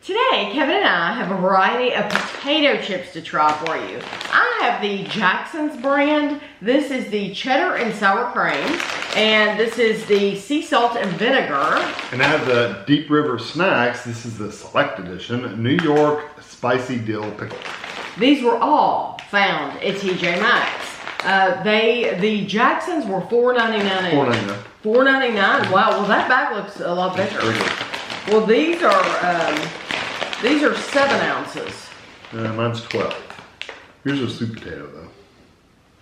Today, Kevin and I have a variety of potato chips to try for you. I have the Jackson's brand. This is the cheddar and sour cream. And this is the sea salt and vinegar. And I have the Deep River Snacks. This is the select edition, New York spicy dill pickle. These were all found at TJ Maxx. The Jacksons were $4.99 each. $4.99. $4.99. Wow, well that bag looks a lot bigger. Well, these are 7 ounces. Mine's 12. Here's a sweet potato though.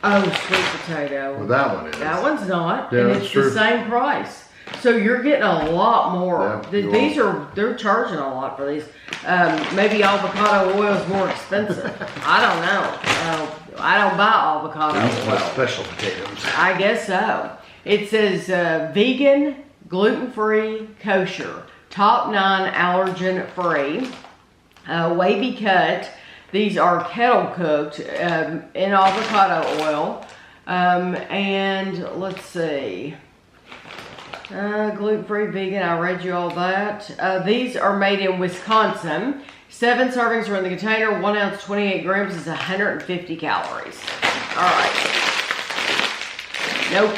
Oh, sweet potato. Well, that one is. That one's not, Yeah, and that's it's true. the same price. So you're getting a lot more. Yeah, They're charging a lot for these. Maybe avocado oil is more expensive. I don't know. I don't buy avocado These are oil. special potatoes. I guess so. It says vegan, gluten-free, kosher, top 9 allergen-free, wavy cut. These are kettle cooked in avocado oil. And let's see. Gluten-free, vegan, I read you all that. These are made in Wisconsin. 7 servings are in the container. 1 ounce, 28 grams is 150 calories. All right. Nope,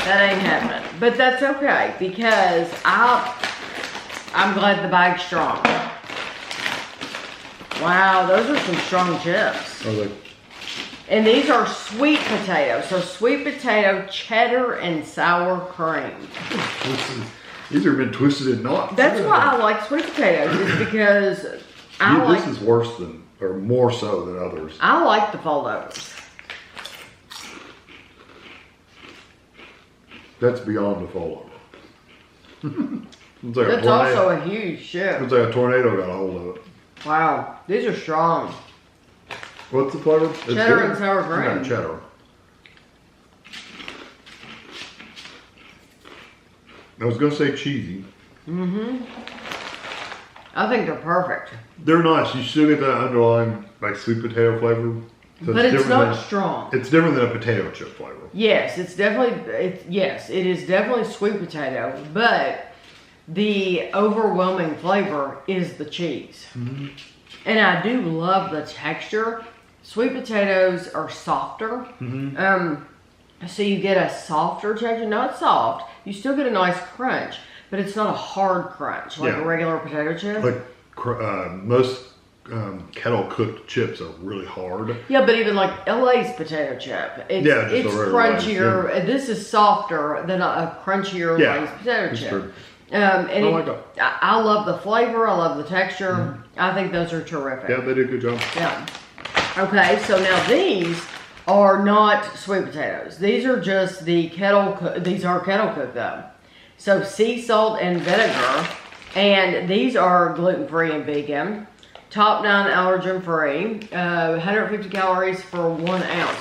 that ain't happening. But that's okay because I'm glad the bag's strong. Wow, those are some strong chips. Are they? And these are sweet potatoes. So sweet potato, cheddar, and sour cream. These have been twisted in knots. That's why I like sweet potatoes, is because This is worse than, or more so than others. I like the foldovers. That's beyond the fall over. It's like That's also a huge chip. It's like a tornado got a hold of it. Wow, these are strong. What's the flavor? It's Cheddar good. and sour cream. Yeah, cheddar. I was gonna say cheesy. I think they're perfect. They're nice. You still get that underlying like sweet potato flavor. So But it's not different strong. It's different than a potato chip flavor. Yes, it is definitely sweet potato, but the overwhelming flavor is the cheese. And I do love the texture. Sweet potatoes are softer. So you get a softer texture, not soft. You still get a nice crunch, but it's not a hard crunch like a regular potato chip. Like most kettle cooked chips are really hard. Yeah, but even like LA's potato chip, it's just a regular crunchier. Lay's, This is softer than a crunchier Lay's potato that's chip. true. And I like it. I love the flavor. I love the texture. I think those are terrific. Yeah, they did a good job. Yeah. Okay, so now these are not sweet potatoes. These are just the these are kettle cooked though. So sea salt and vinegar, and these are gluten-free and vegan. Top 9 allergen-free, 150 calories for 1 ounce.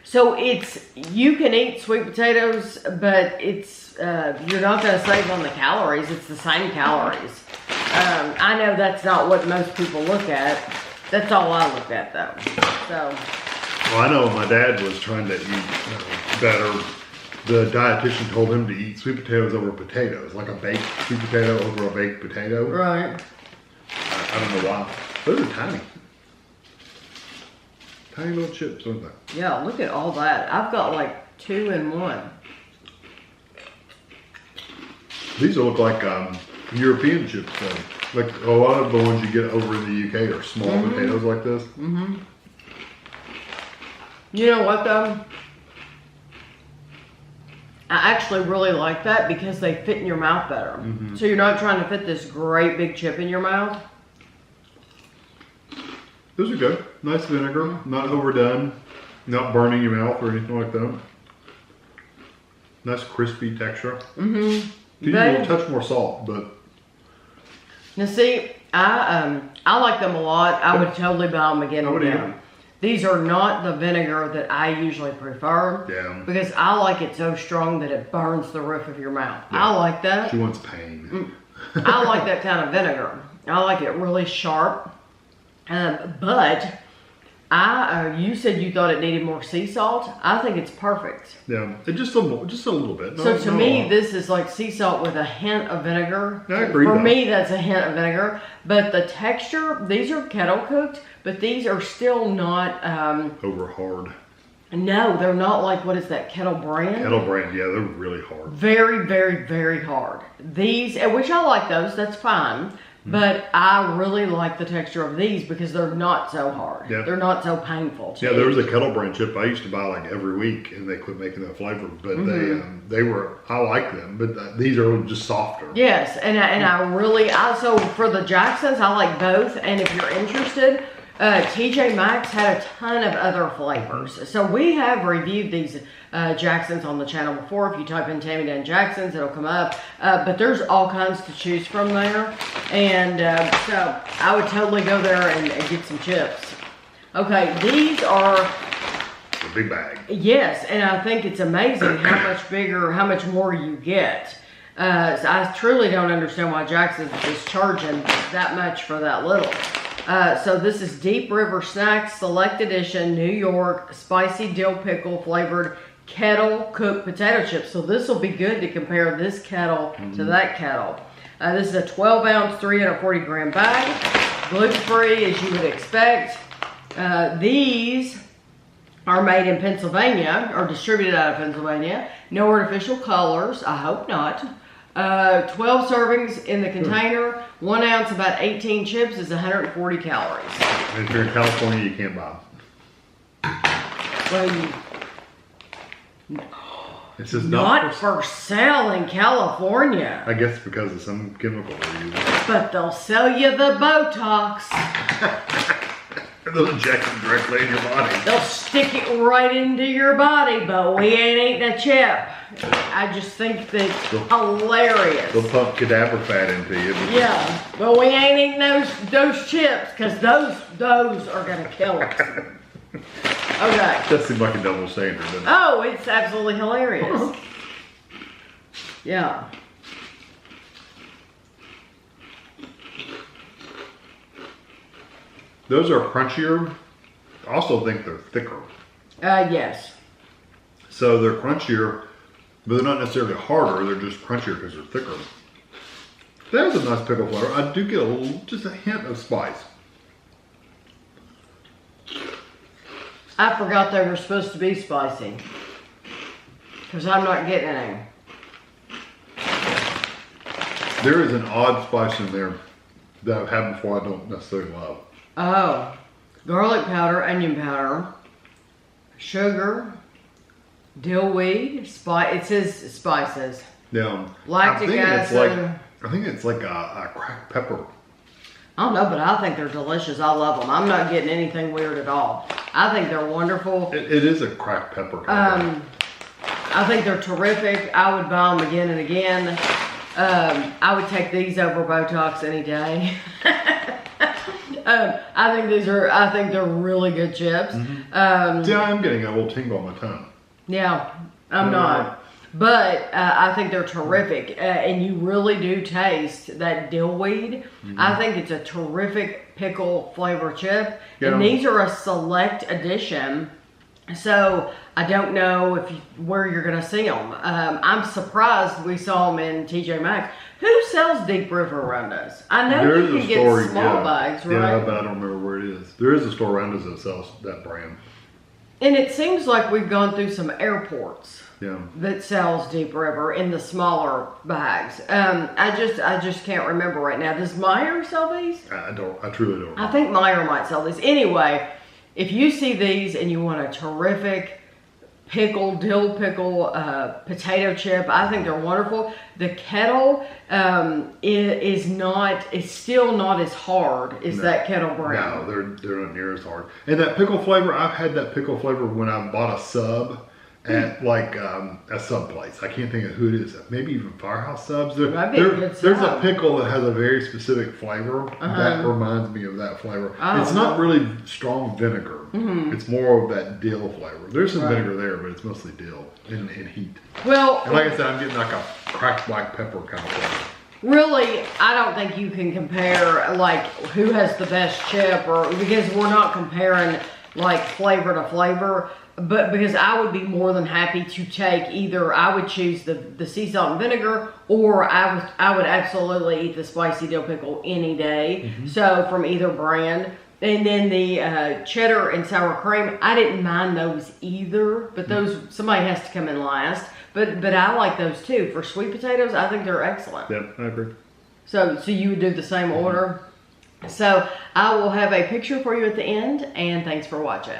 So you can eat sweet potatoes, but it's you're not going to save on the calories. It's the same calories. I know that's not what most people look at. That's all I look at though. So. Well, I know my dad was trying to eat better. The dietitian told him to eat sweet potatoes over potatoes, like a baked sweet potato over a baked potato. Right. I don't know why. Those are tiny. Tiny little chips, aren't they? Yeah, look at all that. I've got like 2 in 1. These look like European chips though. Like a lot of the ones you get over in the UK are small potatoes like this. You know what though? I actually really like that because they fit in your mouth better. So you're not trying to fit this great big chip in your mouth. Those are good. Nice vinegar, not overdone, not burning your mouth or anything like that. Nice crispy texture. Could use a touch more salt, but Now see, I like them a lot. I would totally buy them again and again. These are not the vinegar that I usually prefer. Yeah. Because I like it so strong that it burns the roof of your mouth. Yeah. I like that. She wants pain. I like that kind of vinegar. I like it really sharp. But You said you thought it needed more sea salt. I think it's perfect. Yeah, just a little bit. So to me, this is like sea salt with a hint of vinegar. I agree. For me, that's a hint of vinegar. But the texture, these are kettle cooked, but these are still not over hard. No, they're not like, what is that, Kettle Brand? Kettle Brand, yeah, they're really hard. Very, very, very hard. These, which I like those, that's fine. But I really like the texture of these because they're not so hard. Yeah. They're not so painful to Yeah, there eat. was a Kettle Brand chip I used to buy like every week, and they quit making that flavor. But they were, I like them, but these are just softer. Yes, and I really, so for the Jacksons, I like both. And if you're interested, TJ Maxx had a ton of other flavors. So we have reviewed these Jacksons on the channel before. If you type in Tammy Dunn Jacksons, it'll come up. But there's all kinds to choose from there. And so I would totally go there and get some chips. Okay, these are... A big bag. Yes, and I think it's amazing how much bigger, how much more you get. So I truly don't understand why Jackson's is charging that much for that little. So this is Deep River Snacks Select Edition New York Spicy Dill Pickle Flavored Kettle Cooked Potato Chips. So this will be good to compare this kettle to that kettle. This is a 12 ounce, 340 gram bag. Gluten free as you would expect. These are made in Pennsylvania, or distributed out of Pennsylvania. No artificial colors, I hope not. 12 servings in the container. 1 ounce, about 18 chips is 140 calories. And if you're in California, you can't buy them. Well, It says not for sale in California. I guess because of some chemical they're using. But they'll sell you the Botox. They'll inject it directly in your body. They'll stick it right into your body, but we ain't eating a chip. I just think that's hilarious. They'll pump cadaver fat into you. Yeah, but we ain't eating those chips because those are gonna kill us. Okay. That seems like a double standard, doesn't it? Oh, it's absolutely hilarious. Yeah. Those are crunchier. I also think they're thicker. Yes. So they're crunchier, but they're not necessarily harder. They're just crunchier because they're thicker. That is a nice pickle flavor. I do get just a hint of spice. I forgot they were supposed to be spicy. Because I'm not getting any. There is an odd spice in there that I've had before I don't necessarily love. Oh. Garlic powder, onion powder, sugar, dill weed, it says spices. Yeah. Lactic acid. I think it's like a cracked pepper. I don't know, but I think they're delicious. I love them. I'm not getting anything weird at all. I think they're wonderful. It is a cracked pepper kind of thing. I think they're terrific. I would buy them again and again. I would take these over Botox any day. I think they're really good chips. See, I'm getting a little tingle on my tongue. Yeah, I'm not. But I think they're terrific. And you really do taste that dill weed. I think it's a terrific pickle flavor chip. Yeah. And these are a select edition. So I don't know where you're going to see them. I'm surprised we saw them in TJ Maxx. Who sells Deep River around us? I know you can get small bags, right? Yeah, but I don't remember where it is. There is a store around us that sells that brand. And it seems like we've gone through some airports. Yeah. That sells Deep River in the smaller bags. I just can't remember right now. Does Meijer sell these? I truly don't know. I think Meijer might sell these. Anyway, if you see these and you want a terrific dill pickle potato chip, I think they're wonderful. The kettle is still not as hard as that Kettle Brand. No, they're not near as hard. And that pickle flavor, I've had that pickle flavor when I bought a sub at like a sub place. I can't think of who it is. Maybe even Firehouse Subs. There's a pickle that has a very specific flavor that reminds me of that flavor. It's not really strong vinegar. It's more of that dill flavor. There's some vinegar there, but it's mostly dill and heat. Well, and like I said, I'm getting like a cracked black pepper kind of flavor. Really, I don't think you can compare like who has the best chip, or because we're not comparing like flavor to flavor. But because I would be more than happy to take either, I would choose the sea salt and vinegar, or I would absolutely eat the spicy dill pickle any day. So from either brand. And then the cheddar and sour cream, I didn't mind those either, but those, somebody has to come in last. But I like those too. For sweet potatoes, I think they're excellent. Yep, I agree. So you would do the same order. So I will have a picture for you at the end, and thanks for watching.